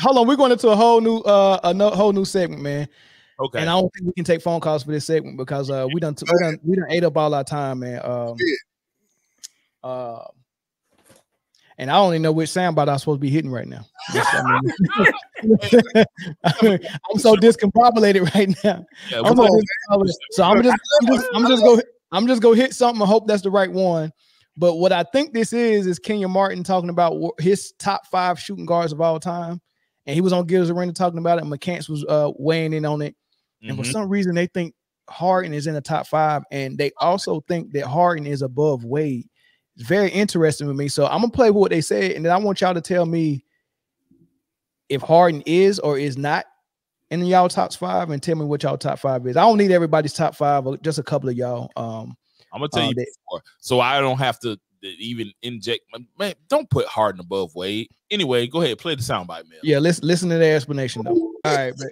Hold on, we're going into a whole new segment, man. Okay. And I don't think we can take phone calls for this segment because we done ate up all our time, man. And I don't even know which soundbite I'm supposed to be hitting right now. I'm so discombobulated right now. Yeah, so I'm just gonna hit something. I hope that's the right one. But what I think this is Kenyon Martin talking about his top 5 shooting guards of all time, and he was on Gil's Arena talking about it. And McCants was weighing in on it, and for some reason they think Harden is in the top 5, and they also think that Harden is above Wade. It's very interesting with me. So I'm gonna play with what they said, and then I want y'all to tell me if Harden is or is not in y'all top 5, and tell me what y'all top 5 is. I don't need everybody's top 5, just a couple of y'all. I'm gonna tell you before, so I don't have to even inject. Man, don't put Harden above Wade. Anyway, go ahead, play the soundbite, man. Yeah, listen to their explanation though. All right, but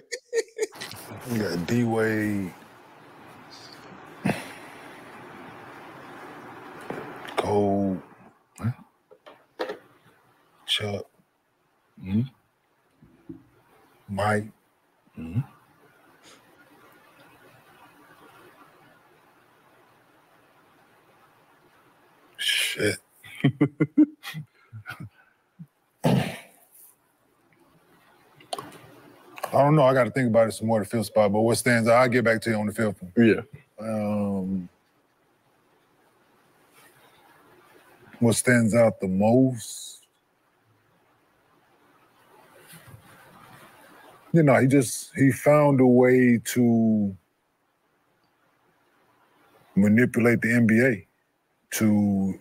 you got D Wade, Cole, Chuck, Mike. Shit. I don't know. I got to think about it some more, the fifth spot. But what stands out, I'll get back to you on the fifth one. Yeah. What stands out the most? You know, he found a way to manipulate the NBA to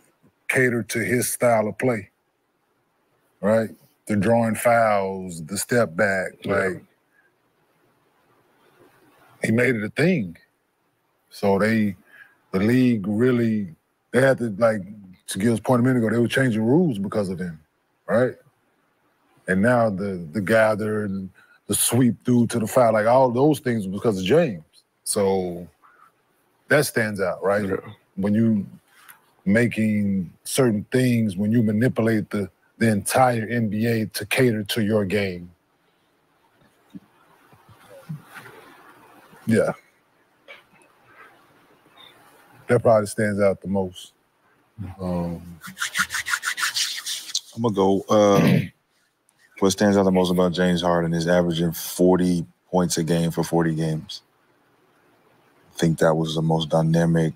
cater to his style of play, right? The drawing fouls, the step back, like he made it a thing. So the league really, they had to, like, to Gil's point a minute ago, they were changing rules because of him, right? And now the gather, the sweep through to the foul, like all those things were because of James. So that stands out, right? Yeah. When you making certain things, when you manipulate the entire NBA to cater to your game. Yeah. That probably stands out the most. I'm going to go, what stands out the most about James Harden is averaging 40 points a game for 40 games. I think that was the most dynamic.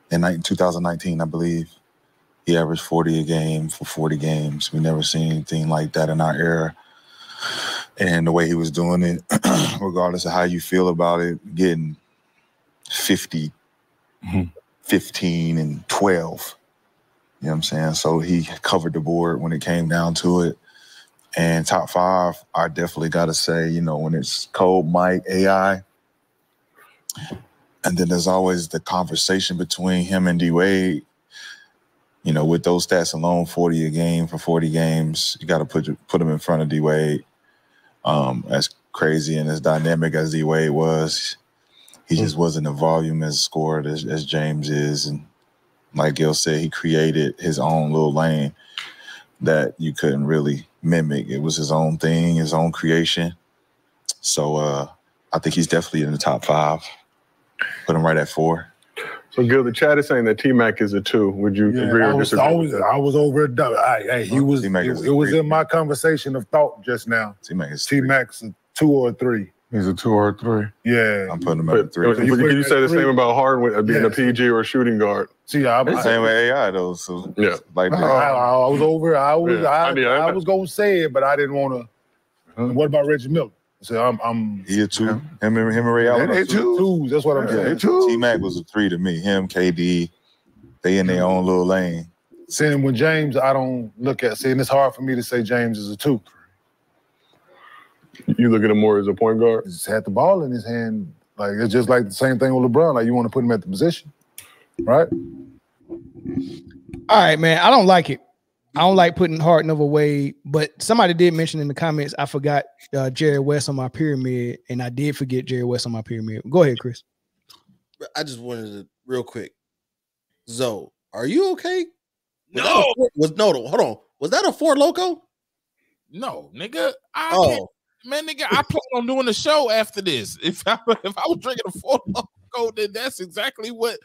In 2019, I believe, he averaged 40 a game for 40 games. We never seen anything like that in our era. And the way he was doing it, regardless of how you feel about it, getting 50, 15, and 12. You know what I'm saying? So he covered the board when it came down to it. And top 5, I definitely got to say, you know, when it's Cole, Mike, AI, and then there's always the conversation between him and D Wade. You know, with those stats alone, 40 a game for 40 games, you got to put him in front of D Wade. As crazy and as dynamic as D Wade was, he just wasn't a volume as scored as James is. And like Gil said, he created his own little lane that you couldn't really mimic. It was his own thing, his own creation. So I think he's definitely in the top 5. Put him right at 4. So, Gil, the chat is saying that T-Mac is a 2. Would you agree or disagree? I was over it. It was in my conversation of thought just now. T-Mac's a 2 or a 3. He's a 2 or a 3. Yeah. I'm putting him at a 3. Can you say the same about Harden being a PG or a shooting guard? See, same way AI, though. So, yeah. Like I was over it. I was going to say it, but I didn't want to. What about Reggie Miller? So I'm he a 2. Him and Ray Allen. They 2s. That's what I'm saying. T-Mac was a 3 to me. Him, KD, they in their own little lane. Seeing when James, I don't look at. Seeing it's hard for me to say James is a 2. You look at him more as a point guard. He just had the ball in his hand. Like it's just like the same thing with LeBron. Like you want to put him at the position, right? All right, man. I don't like it. I don't like putting Harden over Wade, but somebody did mention in the comments, I forgot Jerry West on my pyramid, and I did forget Jerry West on my pyramid. Go ahead, Chris. I just wanted to, real quick. Zoe, are you okay? Hold on. Was that a Four Loko? No, nigga. Can't. Man, nigga, I plan on doing a show after this. If I was drinking a Four Loko, then that's exactly what.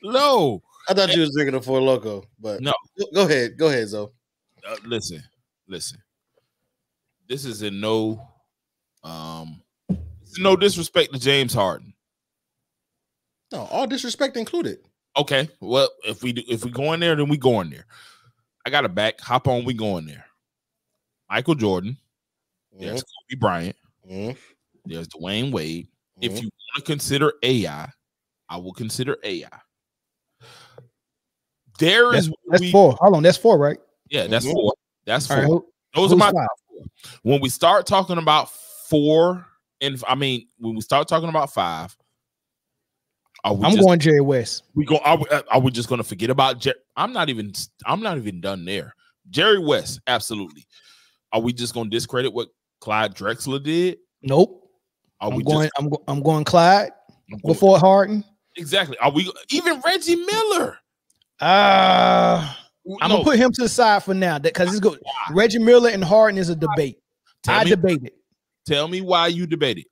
No, I thought you was drinking a Four Loko, but no. Go ahead, Zoe. Listen. This is no disrespect to James Harden. No, all disrespect included. Okay, well, if we go in there, then we go in there. I got a back. Hop on. We go in there. Michael Jordan. There's Kobe Bryant. There's Dwyane Wade. If you want to consider AI, I will consider AI. That's 4. Hold on, that's 4, right? Yeah, that's 4. That's 4. Right, those are my 5. When we start talking about 4, and when we start talking about 5, I'm going Jerry West. Are we just going to forget about Jerry? I'm not even done there. Jerry West, absolutely. Are we just going to discredit what Clyde Drexler did? Nope. I'm going Clyde before Harden. Exactly. Are we even Reggie Miller? I'm gonna put him to the side for now because it's good. Reggie Miller and Harden is a debate. I debate it. Tell me why you debate it,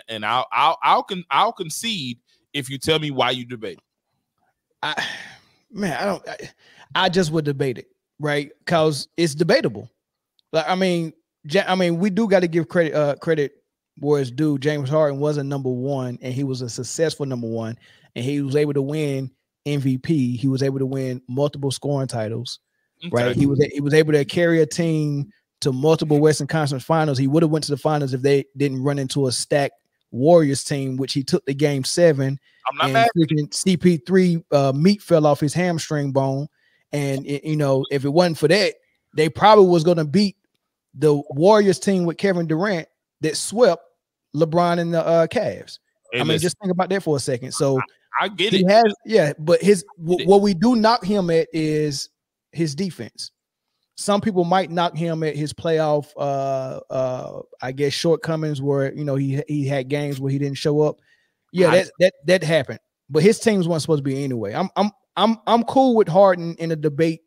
and I'll concede if you tell me why you debate it. I just would debate it, right? Because it's debatable. Like we do got to give credit where it's due. James Harden was a number 1, and he was a successful number 1, and he was able to win MVP. He was able to win multiple scoring titles, right? He was able to carry a team to multiple Western Conference Finals. He would have went to the finals if they didn't run into a stacked Warriors team, which he took the game 7. I'm not mad. CP3 meat fell off his hamstring bone, and if it wasn't for that, they probably was going to beat the Warriors team with Kevin Durant that swept LeBron and the Cavs. Hey, just think about that for a second. So I get it. But what we do knock him at is his defense. Some people might knock him at his playoff, shortcomings where he had games where he didn't show up. Yeah, that happened. But his teams weren't supposed to be anyway. I'm cool with Harden in a debate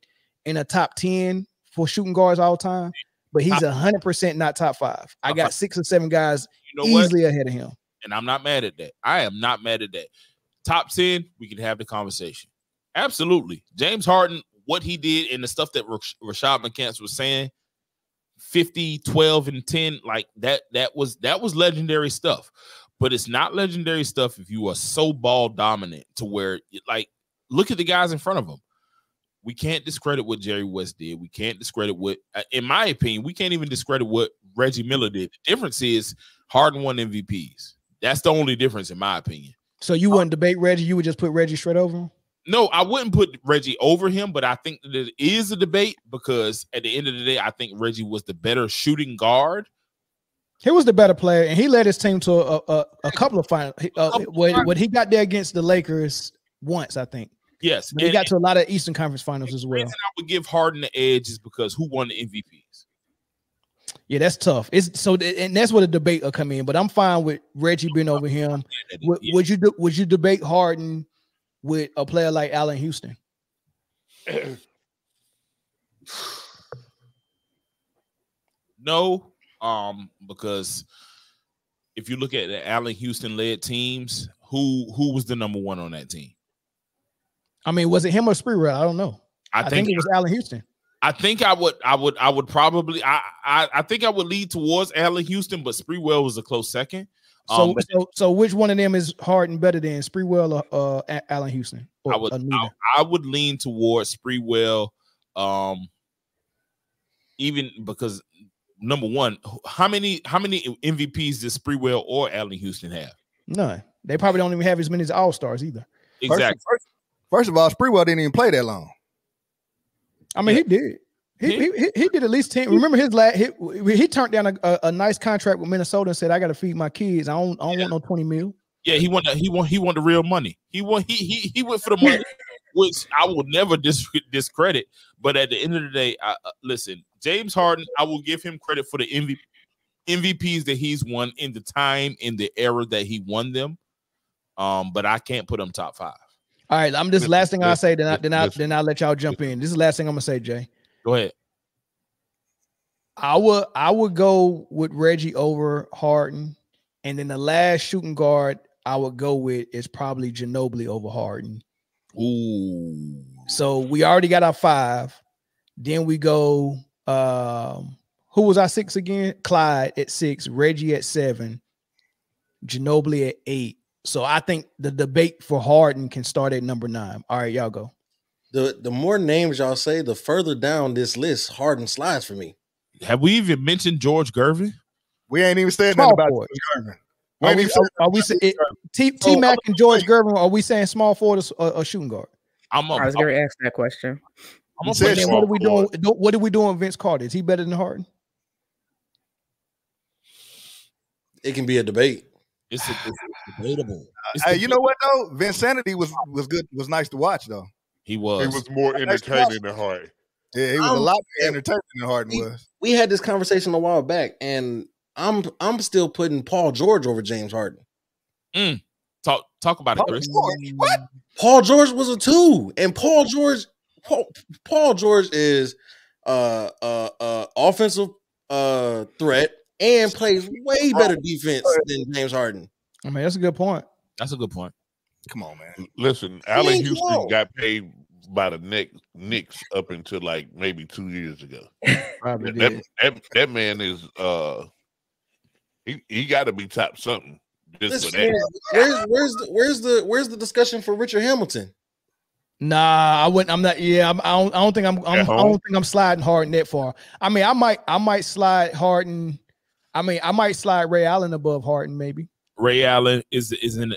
in a top 10 for shooting guards all time, but he's 100% not top 5. I got 6 or 7 guys easily ahead of him, and I'm not mad at that. I am not mad at that. Top 10, we can have the conversation. Absolutely, James Harden. What he did and the stuff that Rashad McCants was saying, 50, 12, and 10, like that was legendary stuff. But it's not legendary stuff if you are so ball dominant to where, like, look at the guys in front of him. We can't discredit what Jerry West did. We can't discredit what, in my opinion, we can't even discredit what Reggie Miller did. The difference is Harden won MVPs. That's the only difference in my opinion. So you wouldn't debate Reggie? You would just put Reggie straight over him? No, I wouldn't put Reggie over him, but I think that it is a debate because at the end of the day, I think Reggie was the better shooting guard. He was the better player, and he led his team to a couple of finals. When he got there against the Lakers once, I think. Yes. But he got to a lot of Eastern Conference finals as well. The reason I would give Harden the edge is because who won the MVPs? Yeah, that's tough. And that's where the debate will come in. But I'm fine with Reggie being over him. Would you debate Harden with a player like Allen Houston? No, because if you look at the Allen Houston led teams, who was the number 1 on that team? Was it him or Sprewell? I don't know. I think it was Allen Houston. I think I would probably I think I would lead towards Allen Houston, but Sprewell was a close second. So which one of them is Harden better than Sprewell or Allen Houston? I would lean towards Sprewell, even because number 1, how many MVPs does Sprewell or Allen Houston have? None. They probably don't even have as many as All-Stars either. Exactly. First of all, Sprewell didn't even play that long. He did. He did at least 10. Remember his last hit? He turned down a nice contract with Minnesota and said, "I got to feed my kids. I don't want no 20 mil." Yeah, he won the real money. He went for the money, which I will never discredit. But at the end of the day, listen, James Harden, I will give him credit for the MVPs that he's won in the time in the era that he won them. But I can't put him top 5. All right, I'm this last thing I say. Then I'll let y'all jump in. This is the last thing I'm gonna say, Jay. Go ahead. I would go with Reggie over Harden, and then the last shooting guard I would go with is probably Ginobili over Harden. Ooh. So we already got our 5. Then we go. Who was our 6 again? Clyde at 6, Reggie at 7, Ginobili at 8. So I think the debate for Harden can start at number 9. All right, y'all go. The more names y'all say, the further down this list Harden slides for me. Have we even mentioned George Gervin? We ain't even saying nothing about George Gervin. Are we T-Mac and George Gervin? Are we saying small forward or shooting guard? I was going to ask that question. What are we doing? What are we doing with Vince Carter? Is he better than Harden? It can be a debate. It's debatable. You know what though? Vinsanity was good. Was nice to watch though. He was. He was more entertaining than Harden. Yeah, he was a lot more entertaining than Harden was. We had this conversation a while back, and I'm still putting Paul George over James Harden. Talk about it, Chris. What? Paul George was a 2, and Paul George is offensive threat and plays way better defense than James Harden. I mean, that's a good point. That's a good point. Come on, man. Listen, Allen Houston got paid by the Knicks up until like maybe 2 years ago. that man is he got to be top something. Just for that. Where's the discussion for Richard Hamilton? Nah, I wouldn't. I'm not. Yeah, I don't think I don't think I'm sliding Harden that far. I mean, I might slide Harden. I mean, I might slide Ray Allen above Harden, maybe. Ray Allen is in.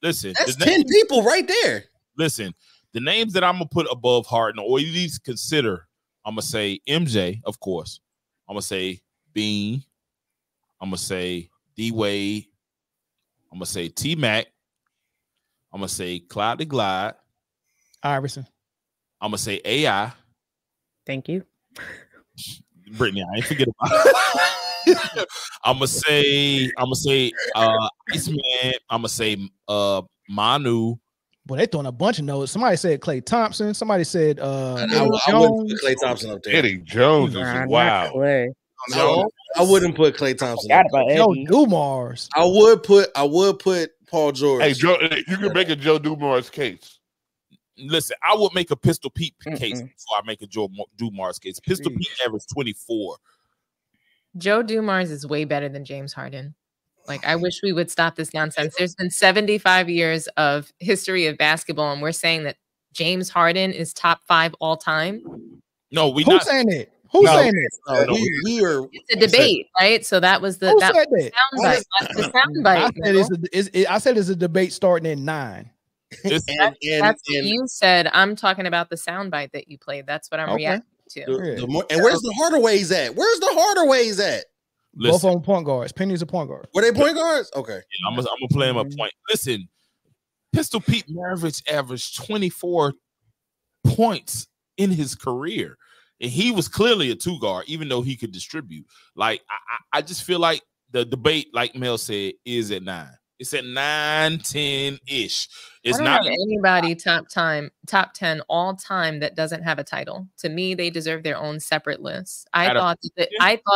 Listen, that's 10 people right there. Listen, the names that I'm gonna put above Harden, or at least consider, I'm gonna say MJ, of course. I'm gonna say Bean. I'm gonna say D Wade. I'm gonna say T Mac. I'm gonna say Clyde the Glide. Iverson. I'm gonna say AI. Thank you, Brittany. I ain't forget about it. I'm gonna say Iceman. I'm gonna say Manu. Boy, they throwing a bunch of notes. Somebody said Klay Thompson. Somebody said I wouldn't put Klay Thompson up there. Eddie Jones is wow. No, I wouldn't put Klay Thompson. Joe Dumars. I would put Paul George. Hey, Joe, you can make a Joe Dumars case. Listen, I would make a Pistol Pete case before I make a Joe Dumars case. Pistol Pete averaged 24. Joe Dumars is way better than James Harden. Like, I wish we would stop this nonsense. There's been 75 years of history of basketball, and we're saying that James Harden is top 5 all time. No, who's saying it? Who's saying it? We are. It's a debate, right? So that was the soundbite. That's the soundbite. I said it's a debate starting at 9. That's what you said. I'm talking about the soundbite that you played. That's what I'm reacting to. And where's the Hardaways at? Where's the Hardaways at? Both of them point guards. Penny's a point guard. Were they point guards? Okay. Yeah, I'm gonna play him a point. Listen, Pistol Pete averaged 24 points in his career. And he was clearly a 2 guard, even though he could distribute. Like, I just feel like the debate, like Mel said, is at 9. It's at 9, 10-ish. It's not anybody top 10 all time that doesn't have a title. To me, they deserve their own separate list. I thought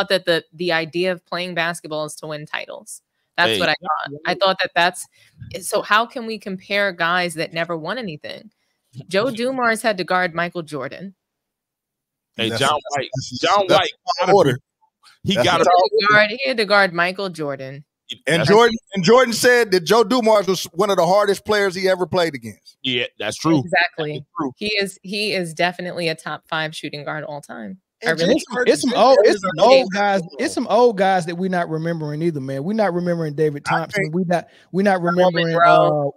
that the idea of playing basketball is to win titles. That's what I thought. I thought that's so. How can we compare guys that never won anything? Joe Dumars had to guard Michael Jordan. Hey, John White. He had to guard Michael Jordan. And Jordan said that Joe Dumars was one of the hardest players he ever played against. Yeah, that's true. Exactly. That's true. He is definitely a top 5 shooting guard all time. It's some old guys. It's some old guys that we're not remembering either, man. We're not remembering David Thompson. We're not remembering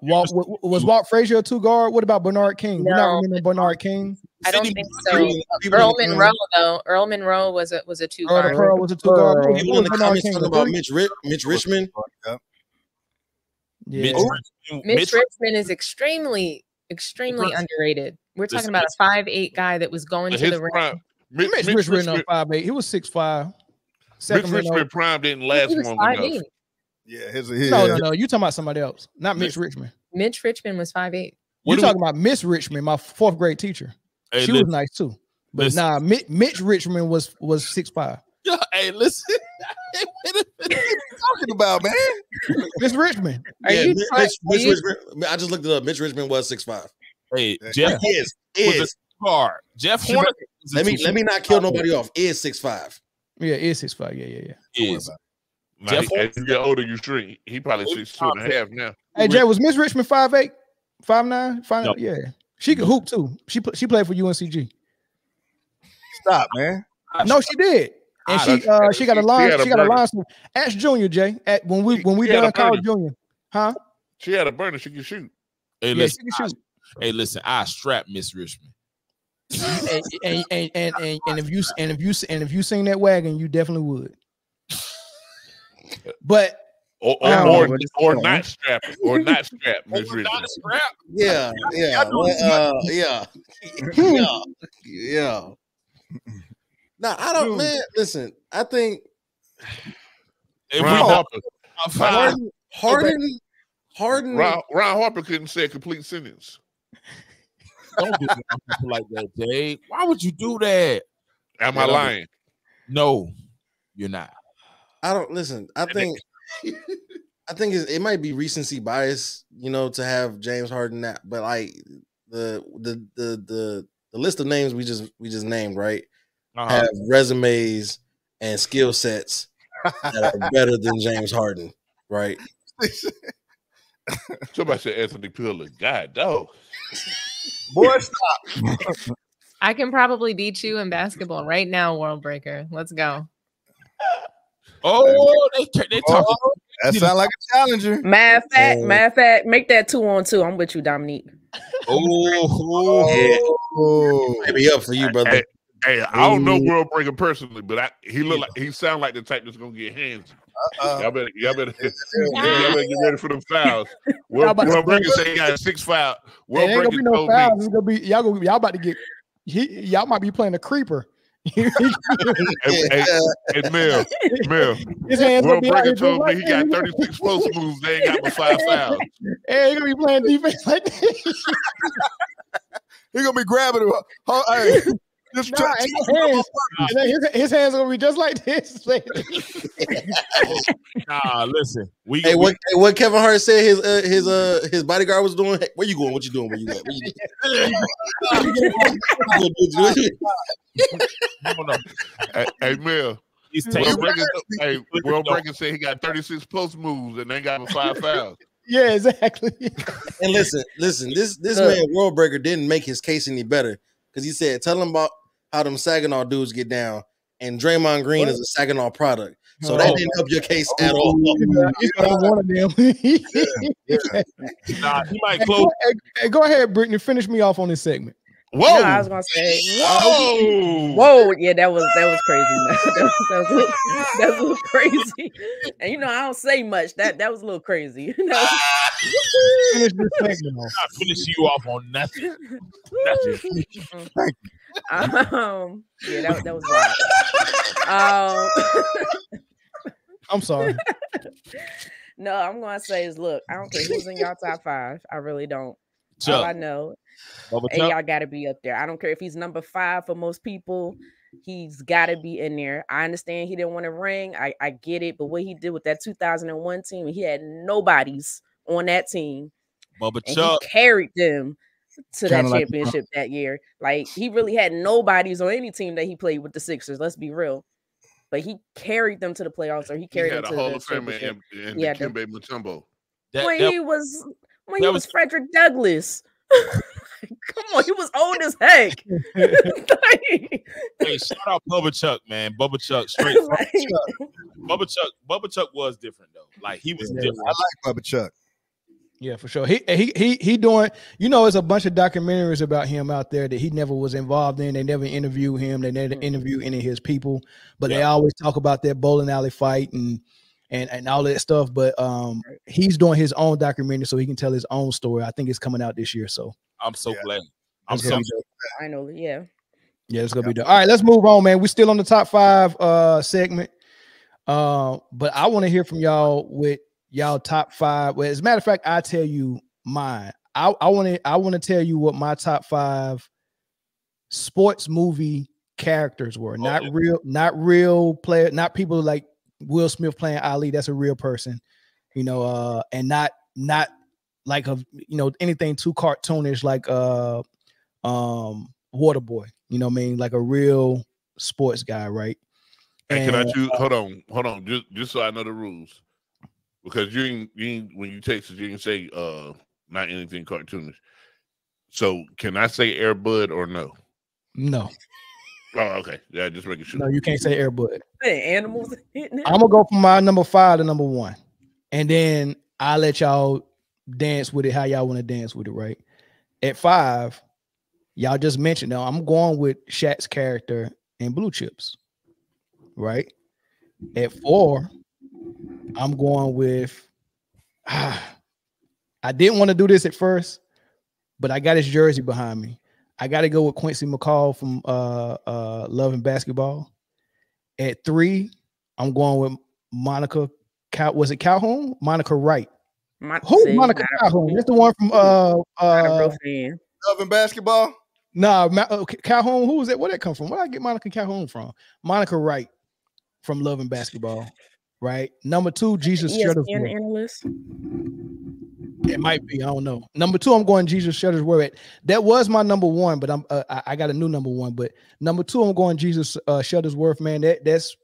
was Walt Frazier a 2 guard? What about Bernard King? No, we're not remembering Bernard King. I don't think so. Earl Monroe, though. Earl Monroe was a 2 guard. Earl was a 2 guard. People in the comments talking about Mitch Richmond. Yeah. Mitch Richmond is extremely underrated. We're talking about a 5'8" guy that was going to the ring. Mitch Richmond on 5'8". He was 6'5". Mitch Richmond prime didn't last long enough. Yeah, no. You talking about somebody else, not Mitch Richmond. Mitch Richmond was 5'8". You're talking about Miss Richmond, my 4th grade teacher. She was nice too. But nah, Mitch Richmond was 6'5". Yeah, hey, listen. What are you talking about, man? Miss Richmond. Mitch Richmond. I just looked it up. Mitch Richmond was 6'5". Hey, Jeff is hard. Jeff Horner. Let me not kill nobody off. Is 6'5". Yeah, is 6'5". Yeah. Is. Jeff, as you get older, you shrink. He probably 6'2.5" now. Hey, Jay, was Miss Richmond 5'8", 5'9"? 5'9"? No. Yeah, she could hoop too. She played for UNCG. Stop, man. No, she did, and she got a line. She got a line. Ask Junior Jay when we done college Junior, huh? She had a burner. She can shoot. Hey, yeah, she can shoot. Hey, listen, I strap Miss Richmond. and if you sing that wagon, you definitely would. But or not strap Miss Richmond. Yeah. Nah, I don't, man. Listen, I think Ron Harper couldn't say a complete sentence. Don't do something like that, Jay. Why would you do that? Am I lying? No, you're not. I don't listen. I think it might be recency bias, to have James Harden that, but like the list of names we just named, right? Have resumes and skill sets that are better than James Harden, right? Somebody said Anthony Pillar. God, dog. Boy, stop. I can probably beat you in basketball right now, World Breaker. Let's go. Oh, they talking. That sounds like a challenger. Matter of fact, make that 2-on-2. I'm with you, Dominique. Maybe up for you, brother. Hey, I don't know World Breaker personally, but he sound like the type that's gonna get hands. Y'all better get ready for them fouls. World Breaker say he got 6 fouls. World Breaker ain't gonna be no fouls. It's gonna be y'all about to get. Y'all might be playing a creeper. Hey, Mel. His hands World Breaker told me he got 36 post moves. They ain't got but 5 fouls. Hey, he gonna be playing defense like that. He gonna be grabbing it. His hands are gonna be just like this. Nah, listen. What Kevin Hart said his bodyguard was doing. Hey, where you going? What you doing? Where you at? Hey, Mel. World Breaker said he got 36 post moves and they got him 5 fouls. Yeah, exactly. And listen. This man World Breaker didn't make his case any better because he said, "Tell him about how them Saginaw dudes get down." And Draymond Green is a Saginaw product, so that didn't help your case at all. He's one of them. Nah, he might close. Hey, go ahead, Brittany. Finish me off on this segment. Whoa! I was gonna say, whoa! Yeah, that was crazy. That was a little crazy. And I don't say much. That was a little crazy. Finish this segment off. Not finish you off on nothing. Thank you. Yeah, that was wild. I'm sorry. No, I'm gonna say is, look, I don't care who's in y'all top 5. I really don't. All I know. And y'all got to be up there. I don't care if he's number 5 for most people. He's got to be in there. I understand he didn't want to ring. I get it. But what he did with that 2001 team, he had nobodies on that team. Bubba and Chuck he carried them to that championship that year. Like, he really had nobodies on any team that he played with the Sixers. Let's be real. But he carried them to the playoffs, or he carried them to the championship. And Dikembe Mutombo. When he was Frederick Douglass. Come on, he was old as heck. Hey, shout out Bubba Chuck, man. Bubba Chuck, straight Bubba Chuck was different though. Like, he was different. I like Bubba Chuck. Yeah, for sure. He doing. There's a bunch of documentaries about him out there that he never was involved in. They never interviewed him. They never interviewed any of his people. But they always talk about that bowling alley fight and all that stuff. But he's doing his own documentary so he can tell his own story. I think it's coming out this year. So I'm so glad. I know. Yeah. Yeah, it's gonna be done. All right, let's move on, man. We're still on the top 5 segment. But I want to hear from y'all with y'all top 5. Well, as a matter of fact, I tell you mine. I want to tell you what my top 5 sports movie characters were. Not real player, not people like Will Smith playing Ali. That's a real person, you know, and not like anything too cartoonish like Waterboy. You know what I mean? Like a real sports guy, right? And can I choose? Hold on, just so I know the rules, because you when you text us, you can say not anything cartoonish. So can I say Air Bud or no? No. Oh, okay. Yeah, just making sure. No, you can't say Air Bud. Animals. I'm gonna go from my number 5 to number 1, and then I'll let y'all dance with it how y'all want to dance with it. Right at 5, y'all just mentioned. Now I'm going with Shaq's character in Blue Chips. Right at 4, I'm going with. I didn't want to do this at first, but I got his jersey behind me. I got to go with Quincy McCall from Love and Basketball. At 3, I'm going with Monica. Was it Calhoun? Monica Wright. Who's Monica Calhoun? That's the one from Love and Basketball. Nah, Calhoun. Who was that? Where that come from? Where did I get Monica Calhoun from? Monica Wright from Love and Basketball. Right. Number 2, Jesus Shuttlesworth. Analyst. It might be. I don't know. Number 2, I'm going Jesus Shuttlesworth. That was my number 1, but I got a new number 1. But number 2, I'm going Jesus Shuttlesworth. Man, that's.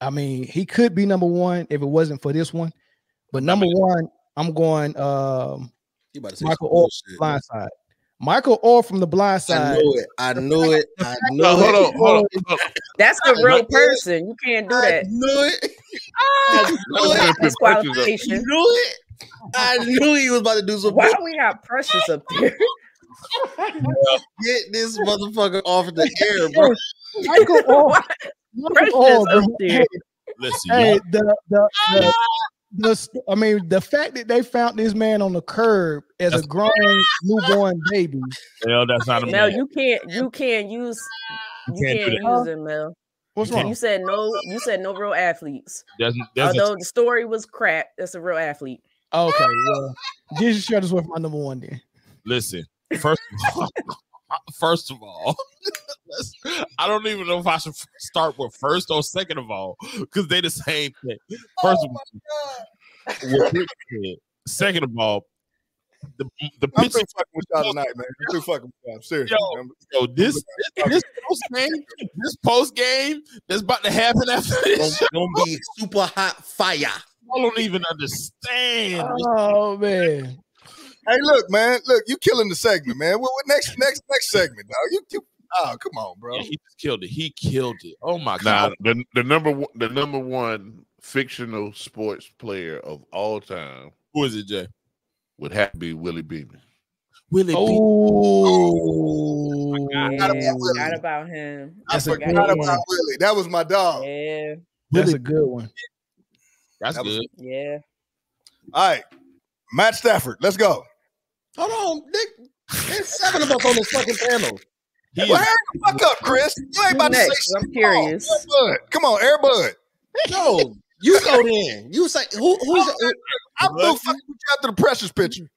I mean, he could be number 1 if it wasn't for this one. But number 1, I'm going Michael Orr from The Blind Side. Michael Orr from The Blind Side. I knew it. Hold on. That's a real person. You can't do that. I knew it. Disqualification. I knew he was about to do something. Why we got Precious up there? Get this motherfucker off the air, bro. Michael Orr. Listen, the fact that they found this man on the curb as a grown newborn baby. Mel, that's not a Mel, man. you can't use him, Mel. What's wrong? You said no real athletes. Although the story was crap, that's a real athlete. Okay, well, Jesus Shuttlesworth my number 1 then. Listen, first of all, I don't even know if I should start with first or second of all, because they're the same thing. First of all, second of all, the I'm through fucking with y'all tonight, man. I'm through fucking with y'all. Seriously. Yo, this post game that's about to happen after this gonna be super hot fire. I don't even understand. Oh man. Hey, look, man. Look, you killing the segment, man. What next segment, dog? You come on, bro. Yeah, he just killed it. He killed it. Oh my god. The number one fictional sports player of all time. Who is it, Jay? Would have to be Willie Beeman. Willie Beeman. I forgot about him. I forgot about Willie. That was my dog. Yeah. That's a good one. That's good. Yeah. All right. Matt Stafford, let's go. Hold on, Nick. There's 7 of us on this fucking panel. Well, hurry the fuck up, Chris. You ain't about to say I'm curious. Come on, Air Bud. No, you go then. You say who's I'm through fucking with you after the Precious picture.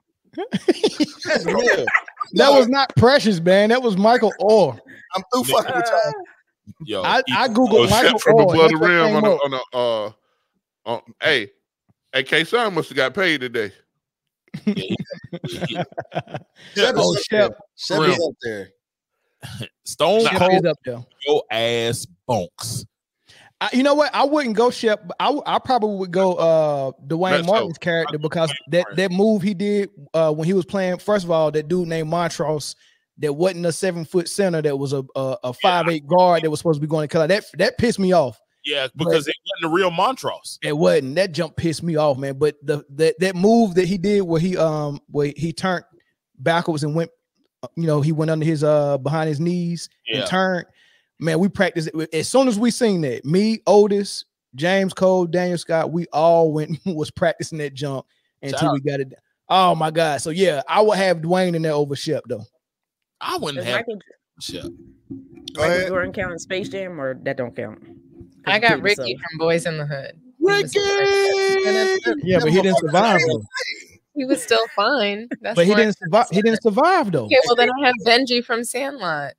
That's real. That was not Precious, man. That was Michael Orr. I'm through fucking with y'all. Yo, I googled Michael from Orr. above the rim on hey, K-Son must have got paid today. Shep's up there. Stone Cold up there. Your ass bonks. You know what? I wouldn't go Shep. I probably would go Dwyane Martin's character, because that move he did when he was playing. First of all, that dude named Montrose, that wasn't a 7-foot center, that was a 5'8" guard that was supposed to be going to color. That pissed me off. Yeah, because it wasn't a real Montrose. It wasn't. That jump pissed me off, man. But that move that he did where he turned backwards and went, he went under his behind his knees and turned. Man, we practiced it. As soon as we seen that, me, Otis, James Cole, Daniel Scott, we all was practicing that jump until we got it. Oh my God. So yeah, I would have Dwayne in there over Shep though. I wouldn't have Shep. Michael Jordan count in Space Jam, or that don't count? I got Ricky from Boys in the Hood. Ricky! Yeah, but he didn't survive though. He was still fine. That's But he didn't survive. He didn't survive though. Okay, well then I have Benji from Sandlot.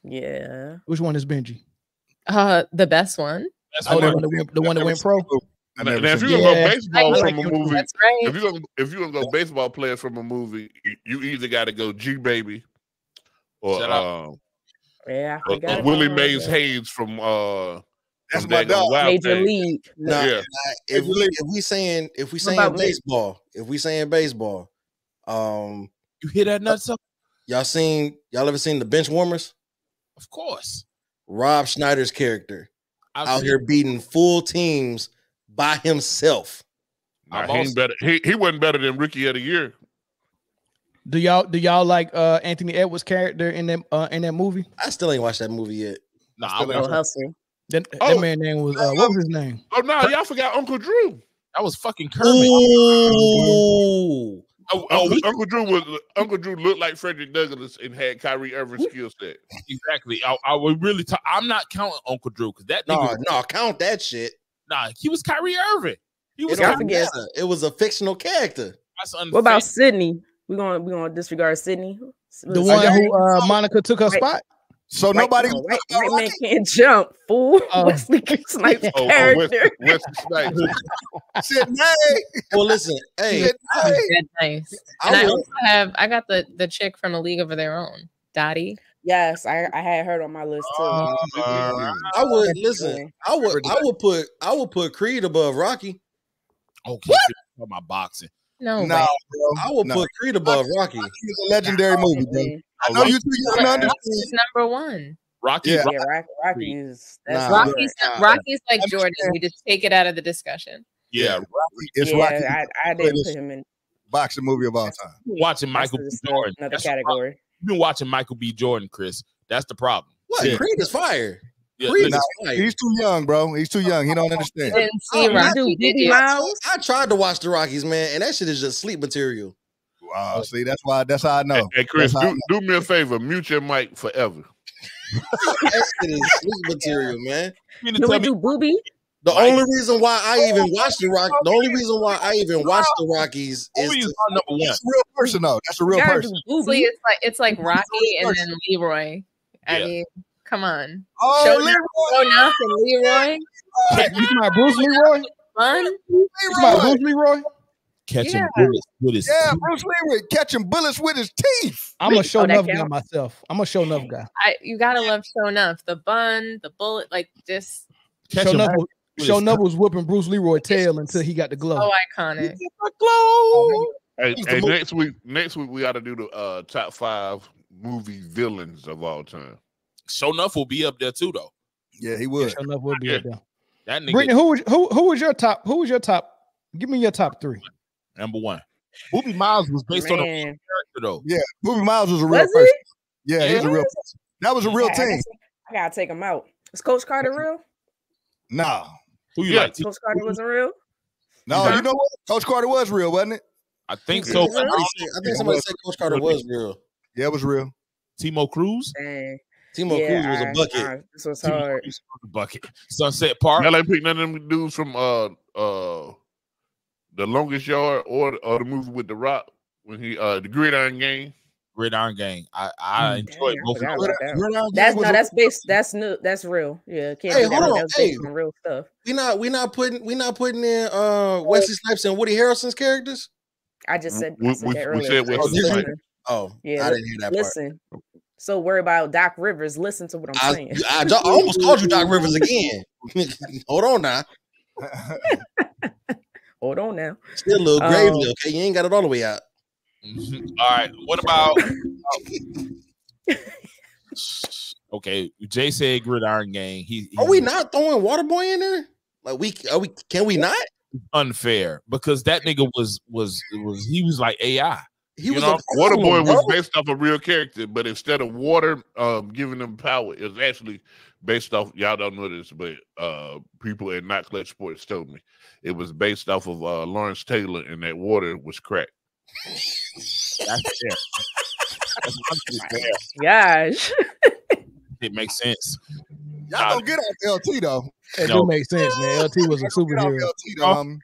Yeah. Which one is Benji? The best one. Oh, the one that went pro. Now, if you're gonna go baseball I from a movie, that's right. if you're gonna go baseball players from a movie, you either got to go G Baby or yeah, I forgot Willie Mays Hayes from that's my dog. Major League. No, Yeah. if we saying baseball, You hear that nuts up? y'all ever seen the bench warmers? Of course. Rob Schneider's character I've out seen- here beating full teams by himself. Nah, he ain't better. He wasn't better than Rookie of the Year. Do y'all like Anthony Edwards' character in that movie? I still ain't watched that movie yet. Nah, Hustle. That man name was what was his name? Oh no, y'all forgot Uncle Drew. that was fucking Kermit. Ooh. Uncle Drew looked like Frederick Douglass and had Kyrie Irving's skill set. Exactly. I would really. I'm not counting Uncle Drew because that nigga. No, count that shit. Nah, he was Kyrie Irving. He was. It don't Kyrie. matter. It was a fictional character. That's unfair. What about Sydney? We're gonna disregard Sydney. The one who Monica took her spot. So nobody. White man can't jump, fool. Wesley Snipes' character. Wesley Snipes. Sydney. Well, listen, hey, Nice. And I got the chick from A League of Their Own, Dottie. Yes, I had her on my list too. I would listen. I would put Creed above Rocky. Okay, for my boxing. No, bro. I would put Creed above Rocky. It's a legendary movie, bro. I know you two young to understand. It's number one. Rocky. Yeah, Rocky is. Rocky's like Jordan. We just take it out of the discussion. Yeah, Rocky. It's yeah, Rocky. I didn't put him in Boxing movie of all time. Watching Michael B. Jordan. Another That's category. You've been watching Michael B. Jordan, Chris. That's the problem. What? Yeah. Creed is fire. Yeah, Creed listen, is fire. He's too young, bro. He's too young. He don't understand. Didn't see Rocky, did you? I tried to watch the Rockies, man, and that shit is just sleep material. Wow, see, that's how I know. Hey Chris, That's how I do me a favor. Mute your mic forever. That shit is sleep material, man. you mean to Can we tell me- do Booby? The only reason why I even watched the Rockies is Booby is our number one. That's a real person, though. That's a real Gotta person. do Honestly, Booby. it's like Rocky and then Leroy. I Yeah. mean, come on. Oh, Show Leroy. enough and Leroy. You talking about Bruce Leroy? Fun. You talking about Bruce Leroy? Catching Yeah. bullets with his Yeah, teeth. Bruce Leroy catching bullets with his teeth. I'm a show that enough guy count? myself. I'm a show enough guy. You gotta love Show Enough. The bun, the bullet, like just Show enough was whooping Bruce Leroy tail until he got the glove. so iconic. Hey, next week we got to do the top 5 movie villains of all time. Show enough will be up there too, though. Yeah, he would. Show enough would be up there. That nigga Brittany, who was your top? Who was your top? Give me your top 3. number one. Booby Miles was based on a real Man. character, though. Yeah, Booby Miles was a real Was person. he? Yeah, he's a real person. That was a real team. I gotta take him out. Is Coach Carter real? No. Who you Yeah. like? Coach Carter wasn't real. No, you know what? Coach Carter was real, wasn't it? I think I so. think somebody said Coach Carter was real. Yeah, it was real. Timo Cruz. Dang. Timo Cruz was a bucket. This was Timo hard. Cruz was a bucket. Sunset Park. Y'all ain't pick none of them dudes from The Longest Yard or the movie with The Rock when he the Gridiron Gang. Gridiron Gang. I enjoyed Dang, I both of forgot them. about that. Gridiron That's Gang was no, a- that's based. That's new. That's real. Yeah, can't Hey, do that. hold on. That's based Hey. on real stuff. We not putting in Wesley Snipes and Woody Harrelson's characters. I just said, We- I said we that earlier. said Wesley Listen. Snipes. Oh, Yeah, I didn't hear that listen. So worry about Doc Rivers. Listen to what I'm part. saying. I almost called you Doc Rivers again. Hold on now. Hold on now. Still a little gravely, okay? You ain't got it all the way out. All right. What about? Okay, Jay said Gridiron Gang. Are we not throwing Waterboy in there? Like can we not? unfair because that nigga was he was like AI. He was Waterboy was based off a real character, but instead of water giving them power, it was actually based off. Y'all don't know this, but people at Not Clutch Sports told me it was based off of Lawrence Taylor, and that water was crack. That's fair. Gosh. It makes sense. Y'all don't get off LT though. It do make sense, man. LT was a Get off superhero. LT though.